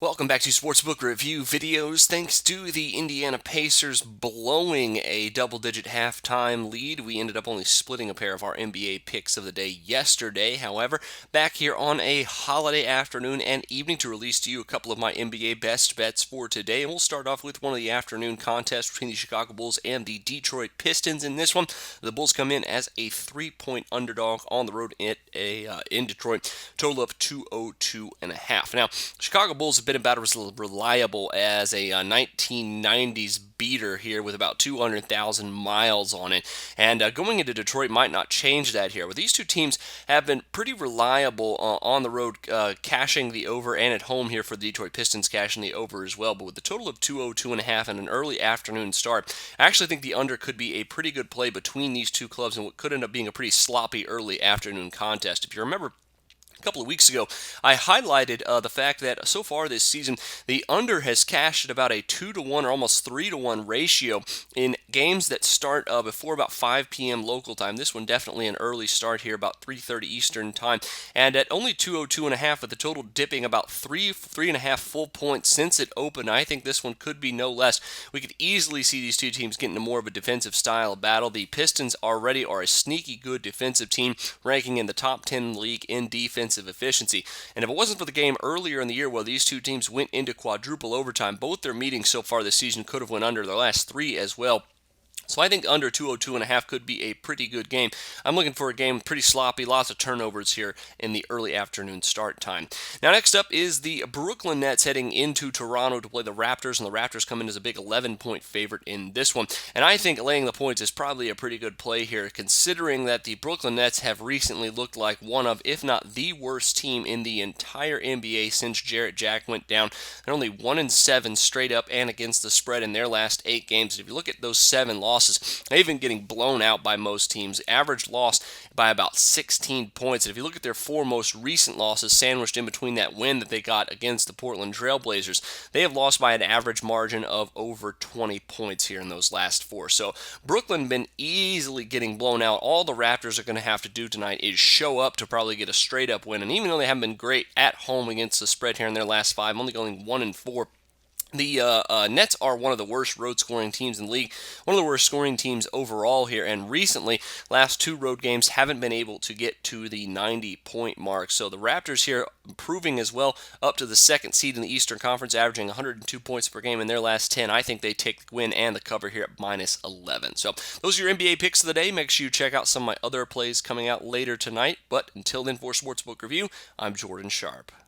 Welcome back to Sportsbook Review videos. Thanks to the Indiana Pacers blowing a double-digit halftime lead, we ended up only splitting a pair of our NBA picks of the day yesterday. However, back here on a holiday afternoon and evening to release to you a couple of my NBA best bets for today. And we'll start off with one of the afternoon contests between the Chicago Bulls and the Detroit Pistons. In this one, the Bulls come in as a 3-point underdog on the road in Detroit, total of 202.5. Now, Chicago Bulls have been about as reliable as a 1990s beater here with about 200,000 miles on it. And going into Detroit might not change that here. But these two teams have been pretty reliable on the road, cashing the over, and at home here for the Detroit Pistons cashing the over as well. But with the total of 202.5 and an early afternoon start, I actually think the under could be a pretty good play between these two clubs and what could end up being a pretty sloppy early afternoon contest. If you remember, a couple of weeks ago, I highlighted the fact that so far this season, the under has cashed at about a 2-to-1 or almost 3-to-1 ratio in games that start before about 5 p.m. local time. This one definitely an early start here, about 3:30 Eastern time. And at only 202.5, with the total dipping about 3.5 full points since it opened, I think this one could be no less. We could easily see these two teams get into more of a defensive style of battle. The Pistons already are a sneaky good defensive team, ranking in the top 10 in the league in defensive efficiency. And if it wasn't for the game earlier in the year where these two teams went into quadruple overtime, both their meetings so far this season could have went under, their last three as well. So I think under 202.5 could be a pretty good game. I'm looking for a game pretty sloppy, lots of turnovers here in the early afternoon start time. Now next up is the Brooklyn Nets heading into Toronto to play the Raptors, and the Raptors come in as a big 11-point favorite in this one. And I think laying the points is probably a pretty good play here, considering that the Brooklyn Nets have recently looked like one of, if not the worst team in the entire NBA since Jarrett Jack went down. They're only 1-7 straight up and against the spread in their last 8 games. And if you look at those 7 losses, they've been getting blown out by most teams. Average loss by about 16 points. And if you look at their 4 most recent losses, sandwiched in between that win that they got against the Portland Trailblazers, they have lost by an average margin of over 20 points here in those last 4. So Brooklyn been easily getting blown out. All the Raptors are going to have to do tonight is show up to probably get a straight up win. And even though they haven't been great at home against the spread here in their last 5, only going 1-4. The Nets are one of the worst road scoring teams in the league, one of the worst scoring teams overall here, and recently, last 2 road games haven't been able to get to the 90-point mark. So the Raptors here improving as well, up to the 2nd seed in the Eastern Conference, averaging 102 points per game in their last 10. I think they take the win and the cover here at -11. So those are your NBA picks of the day. Make sure you check out some of my other plays coming out later tonight. But until then, for Sportsbook Review, I'm Jordan Sharp.